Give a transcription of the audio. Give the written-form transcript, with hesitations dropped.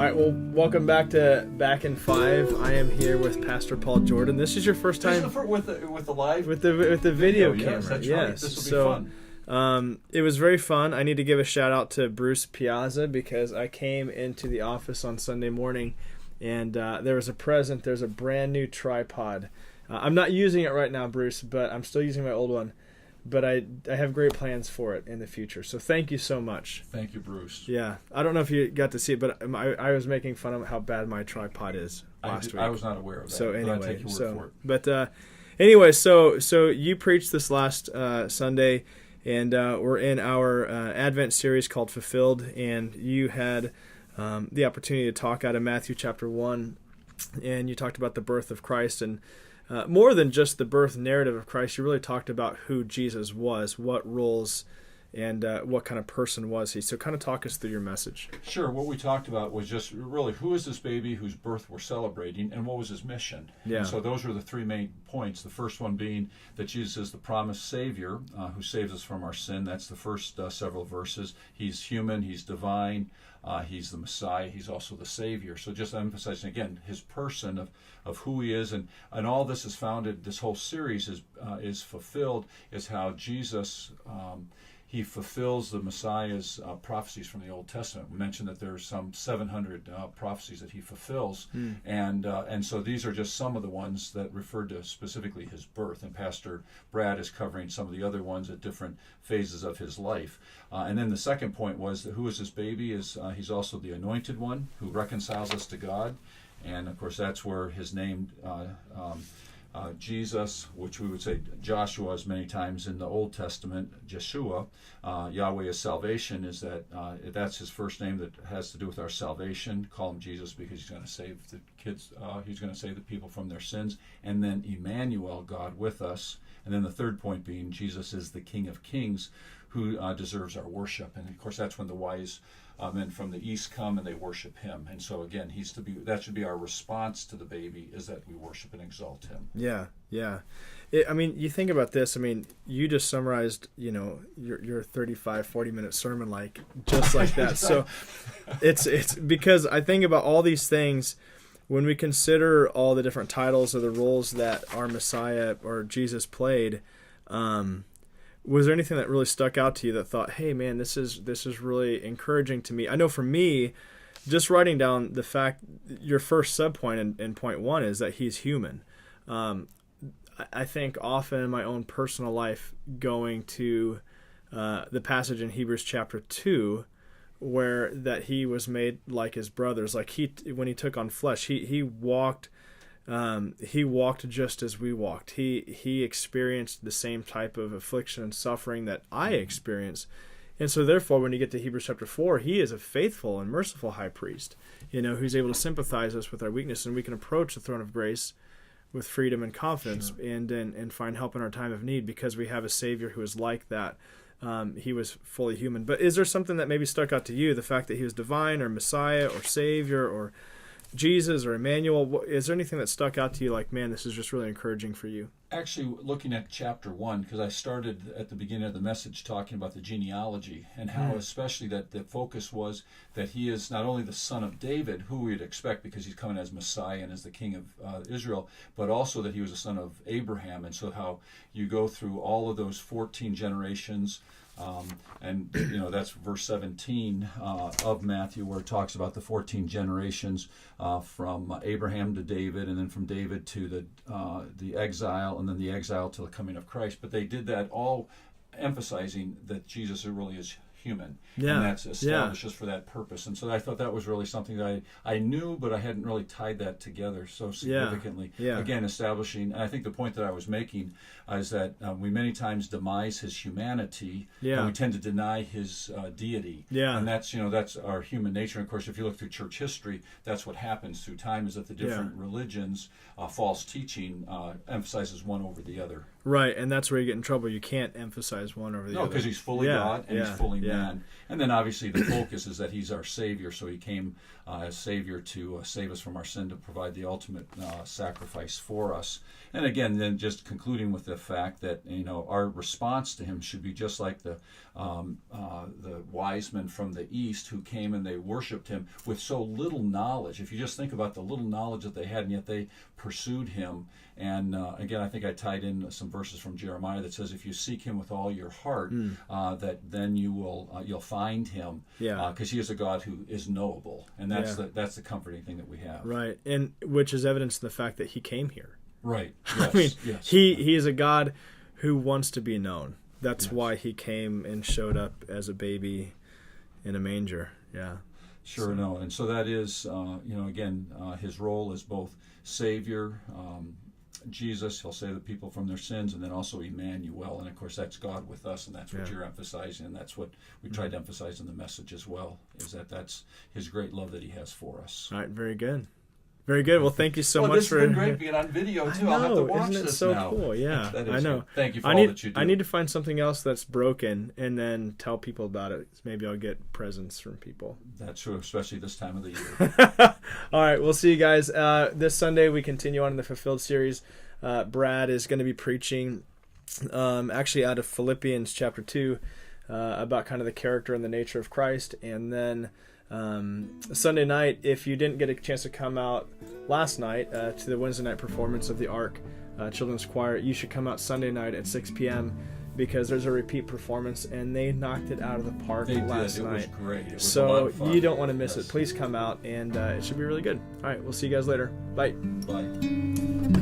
right, well, welcome back to Back in 5. I am here with Pastor Paul Jordan. This is your first time with the live with the video camera. Yes, that's yes. right. This will be fun. It was very fun. I need to give a shout out to Bruce Piazza because I came into the office on Sunday morning and there was a present. There's a brand new tripod. I'm not using it right now, Bruce, but I'm still using my old one. But I have great plans for it in the future. So thank you so much. Thank you, Bruce. Yeah. I don't know if you got to see it, but I was making fun of how bad my tripod is last week. I was not aware of that. So anyway, but I take your word for it. But anyway, so you preached this last Sunday, and we're in our Advent series called Fulfilled, and you had the opportunity to talk out of Matthew chapter 1, and you talked about the birth of Christ, and more than just the birth narrative of Christ, you really talked about who Jesus was, what roles, and what kind of person was he. So kind of talk us through your message. Sure. What we talked about was just really who is this baby whose birth we're celebrating and what was his mission. Yeah. And so those were the three main points. The first one being that Jesus is the promised Savior who saves us from our sin. That's the first several verses. He's human. He's divine. He's the Messiah. He's also the Savior. So just emphasizing again his person of who he is, and all this is founded. This whole series is fulfilled. Is how Jesus he fulfills the Messiah's prophecies from the Old Testament. We mentioned that there's some 700 prophecies that he fulfills, and so these are just some of the ones that refer to specifically his birth. And Pastor Brad is covering some of the other ones at different phases of his life. And then the second point was that who is this baby? He's also the Anointed One who reconciles us to God, and of course that's where his name. Jesus, which we would say Joshua is many times in the Old Testament, Jeshua, Yahweh is salvation, is that's his first name that has to do with our salvation. Call him Jesus because he's going to save the kids, he's going to save the people from their sins. And then Emmanuel, God with us. And then the third point being Jesus is the King of Kings who deserves our worship. And of course that's when the wise men from the east come and they worship him. And so again, that should be our response to the baby, is that we worship and exalt him. Yeah. I mean, you think about this. I mean, you just summarized, your 35, 40-minute sermon just like that. So it's because I think about all these things when we consider all the different titles or the roles that our Messiah or Jesus played. Was there anything that really stuck out to you that thought, hey man, this is really encouraging to me? I know for me, just writing down the fact, your first subpoint in point 1 is that he's human. I think often in my own personal life, going to the passage in Hebrews chapter 2, where that he was made like his brothers, like when he took on flesh, he walked. He walked just as we walked. He experienced the same type of affliction and suffering that I experienced. And so therefore, when you get to Hebrews chapter 4, he is a faithful and merciful high priest, who's able to sympathize us with our weakness, and we can approach the throne of grace with freedom and confidence. Sure. and find help in our time of need because we have a Savior who is like that. He was fully human. But is there something that maybe stuck out to you, the fact that he was divine or Messiah or Savior or Jesus or Emmanuel? Is there anything that stuck out to you like, man, this is just really encouraging for you? Actually, looking at chapter 1, because I started at the beginning of the message talking about the genealogy and how especially that the focus was that he is not only the son of David, who we'd expect because he's coming as Messiah and as the king of Israel, but also that he was a son of Abraham. And so how you go through all of those 14 generations, and that's verse 17 of Matthew, where it talks about the 14 generations from Abraham to David, and then from David to the exile, and then the exile to the coming of Christ. But they did that all emphasizing that Jesus really is human, and that's established just for that purpose. And so I thought that was really something that I knew, but I hadn't really tied that together so significantly. Again, establishing, and I think the point that I was making is that we many times demise his humanity, and we tend to deny his deity. And that's our human nature. And of course, if you look through church history, that's what happens through time, is that the different religions, false teaching emphasizes one over the other. Right, and that's where you get in trouble. You can't emphasize one over the other. No, because he's fully God and he's fully man. And then obviously the focus is that he's our Savior, so he came as Savior to save us from our sin, to provide the ultimate sacrifice for us. And again, then just concluding with the fact that our response to him should be just like the wise men from the east who came and they worshipped him with so little knowledge. If you just think about the little knowledge that they had, and yet they pursued him. And again, I think I tied in some verses from Jeremiah that says, if you seek him with all your heart, that then you'll find him. Yeah. Because he is a God who is knowable, and that's the comforting thing that we have. Right, and which is evidence in the fact that he came here. Right. Yes. I mean, yes. he is a God who wants to be known. That's why he came and showed up as a baby in a manger. Yeah. Sure, no. And so that is, again, his role as both Savior, Jesus, he'll save the people from their sins, and then also Emmanuel. And of course, that's God with us, and that's what you're emphasizing, and that's what we tried to emphasize in the message as well, is that that's his great love that he has for us. All right, very good. Very good. Well, thank you so much this for. It's been great being on video too. I'll have to watch isn't it this so now. cool? Yeah, That is I know. Good. Thank you for all that you do. I need to find something else that's broken and then tell people about it. Maybe I'll get presents from people. That's true, especially this time of the year. All right, we'll see you guys this Sunday. We continue on in the Fulfilled series. Brad is going to be preaching, actually out of Philippians chapter 2, about kind of the character and the nature of Christ, and then. Sunday night, if you didn't get a chance to come out last night to the Wednesday night performance of the Ark Children's Choir, you should come out Sunday night at 6 p.m. because there's a repeat performance, and they knocked it out of the park last night. It was great. It was so a lot of fun. you don't want to miss it. Please come out, and it should be really good. All right, we'll see you guys later. Bye. Bye.